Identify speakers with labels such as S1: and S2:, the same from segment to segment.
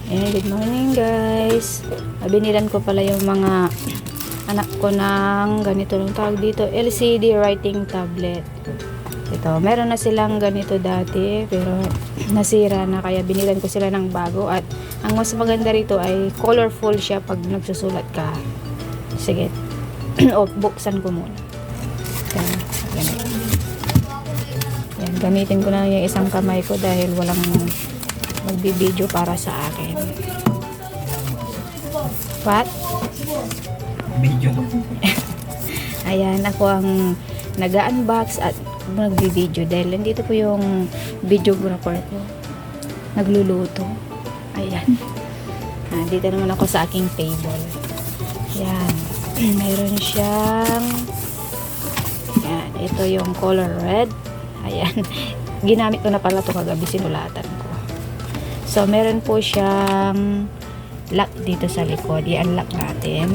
S1: Good morning guys. Binilan ko pala yung mga anak ko ng ganito lang tawag dito, LCD writing tablet. Ito, meron na silang ganito dati pero nasira na, kaya binilan ko sila ng bago. At ang mas maganda rito ay colorful siya pag nagsusulat ka. Sige. Buksan ko muna. Yan, ganito. Yan, gamitin ko na yung isang kamay ko dahil walang magbibideo para sa akin. What?
S2: Video.
S1: Ayan, ako ang nag-unbox at magbibideo dahil nandito po yung videographer ko. Nagluluto. Ayan. Dito naman ako sa aking table. Ayan. Mayroon siyang ayan, ito yung color red. Ayan. Ginamit ko na pala ito kagabi, sinulatan ko. So, meron po siyang lock dito sa likod. I-unlock natin.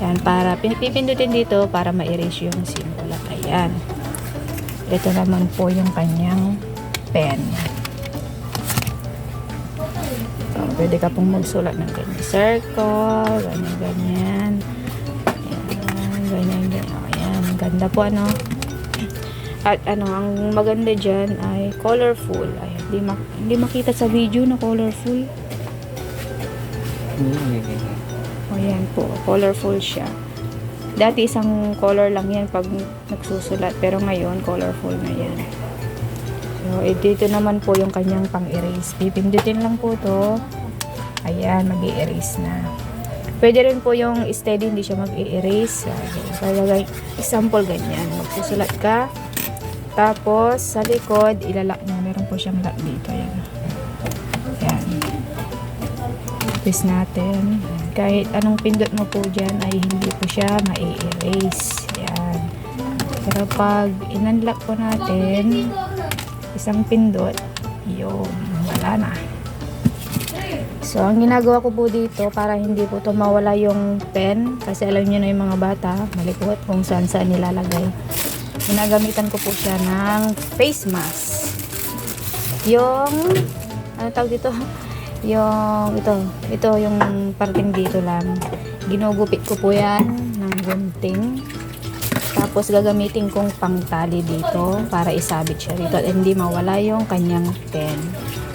S1: Yan, para pinipindutin dito para ma-erase yung sinulat. Ayan. Ito naman po yung kanyang pen. So, pwede ka pong magsulat ng ganyan. Circle, ganyan. Ayan, ganyan. Ayan, ganda po ano. At ano, ang maganda dyan ay colorful. Ayan, hindi makita sa video na colorful. O yan po, colorful siya. Dati isang color lang yan pag nagsusulat, pero ngayon colorful na yan. So, dito naman po yung kanyang pang-erase. Pipindutin lang po to. Ayan, mag-i-erase na. Pwede rin po yung steady, hindi siya mag-i-erase. Kaya example ganyan, magsusulat ka. Tapos, sa likod, ilalak mo. Meron po siyang lock dito. Ayan. Ayan. Twist natin. Kahit anong pindot mo po dyan, ay hindi po siya ma-erase. Ayan. Pero pag in-unlock po natin, isang pindot, yun, wala na. So, ang ginagawa ko po dito, para hindi po ito mawala yung pen, kasi alam niyo na yung mga bata, malikot kung saan nilalagay. Ginagamitan ko po siya ng face mask. Yung, ano tawag dito? Yung, ito yung parting dito lang. Ginugupit ko po yan ng gunting. Tapos gagamitin kong pangtali dito para isabit siya dito at hindi mawala yung kanyang pen.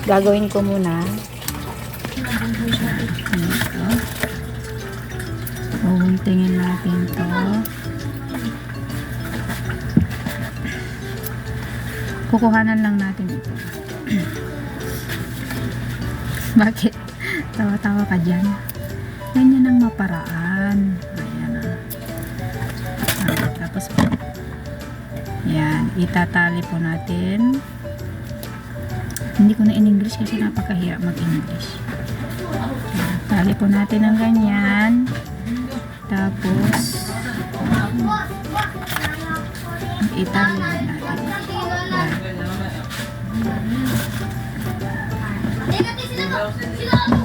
S1: Gagawin ko muna. Guntingin natin to. Kukuhanan lang natin ito. Bakit? Tawa-tawa ka dyan. Ganyan ang maparaan. Ayan na. Tapos po. Yan. Itatali po natin. Hindi ko na in English kasi napakahirap mag-English. Tali po natin ng ganyan. Tapos itali natin.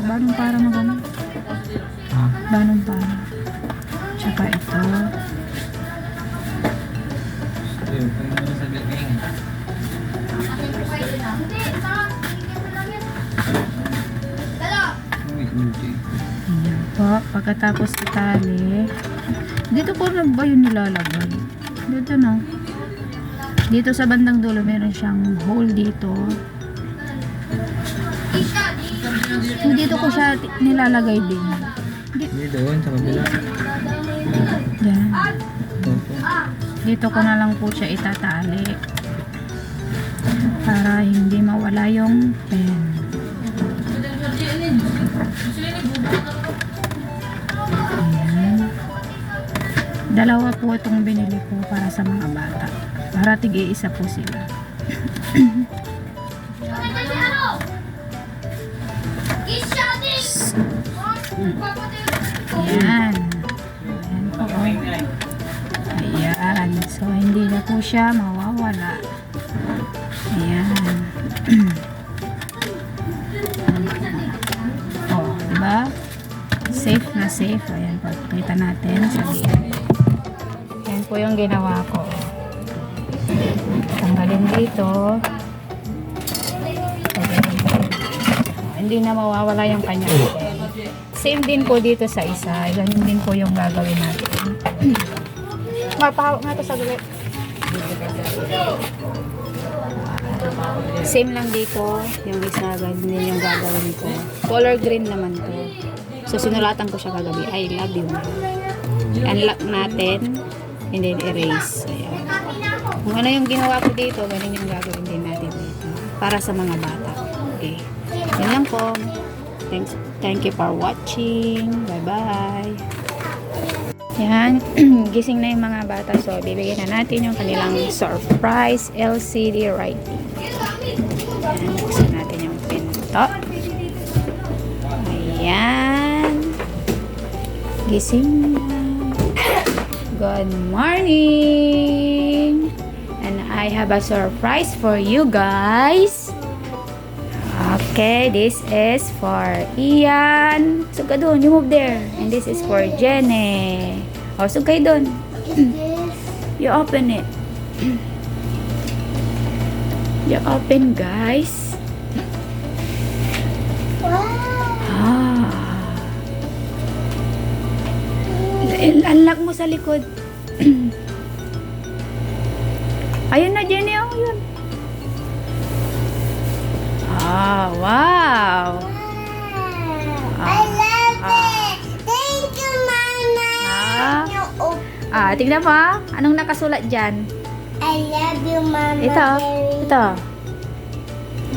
S1: Banong para magano? Banong para. Tsaka ito. Ayan po. Pagkatapos itali, dito ko na ba yun nilalagay? Dito no. Dito sa bandang dulo meron siyang hole dito. Dito ko siya nilalagay din.
S2: Dito, sa kabila.
S1: Yan. Dito ko na lang po siya itatali para hindi mawala yung pen. Ayan. Dalawa po itong binili ko para sa mga bata. Para tig-iisa po sila. Ayan. Ayan po. Ayan. So, hindi na po siya mawawala. Ayan. Oh, diba? Safe na safe. Ayan po. Kita natin sa gilid. Ayan po yung ginawa ko. Tanggalin dito. hindi na mawawala yung kanyang pen. Same din po dito sa isa. Ganun din po yung gagawin natin. Mapahawak nga ito sa galit. Same lang dito. Yung isa, ganun din yung gagawin ko. Color green naman to. So, sinulatan ko siya kagabi. I love you. Unlock natin. And then erase. Ayan. Kung ano yung ginawa ko dito, ganun yung gagawin din natin dito. Para sa mga bata. Okay. Yun lang po. Thank you for watching. Bye-bye. Yan. Gising na yung mga bata. So, bibigyan na natin yung kanilang surprise LCD writing. Yan. Buksan natin yung pinto. Ayan. Gising na. Good morning. And I have a surprise for you guys. Okay, this is for Ian. Suka doon, you move there. And this is for Jenny. O, sugay doon. You open it. You open, guys. Ah. Unlock mo sa likod. Ayun na, Jenny. Oh, yun. Ah, wow.
S3: I love it. Thank you, Mama.
S1: Tingnan mo. Anong nakasulat dyan?
S3: I love you, Mama.
S1: Ito. Ito.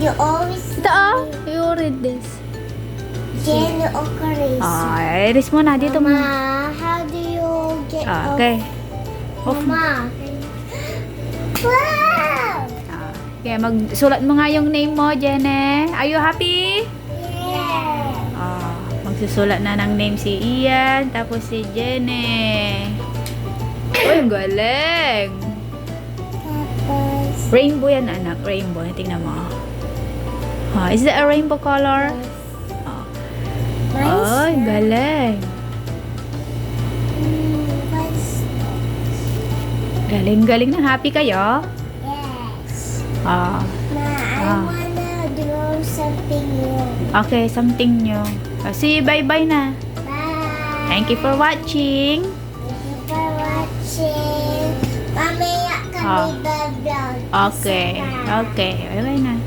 S3: You always
S1: Ito, you read this.
S3: Jenny Ocaris.
S1: Iris mo na. Dito mo.
S3: Mama, how do you get
S1: Okay.
S3: off? Mama. Wow!
S1: Okay, magsulat mo nga yung name mo, Jenny. Are you happy?
S3: Yeah.
S1: Magsusulat na ng name si Ian, tapos si Jenny. Uy, ang galing.
S3: Tapos,
S1: Rainbow yan, anak. Rainbow. Tingnan mo. Is that a rainbow color? Ay, galing. Galing-galing na. Happy kayo?
S3: Yes.
S1: Ah.
S3: Ma, I wanna draw something new.
S1: Okay, something new. See you. Bye-bye na.
S3: Bye.
S1: Thank you for watching.
S3: Thank you for watching. Mamaya kami vlog.
S1: Okay. Okay. Bye-bye na.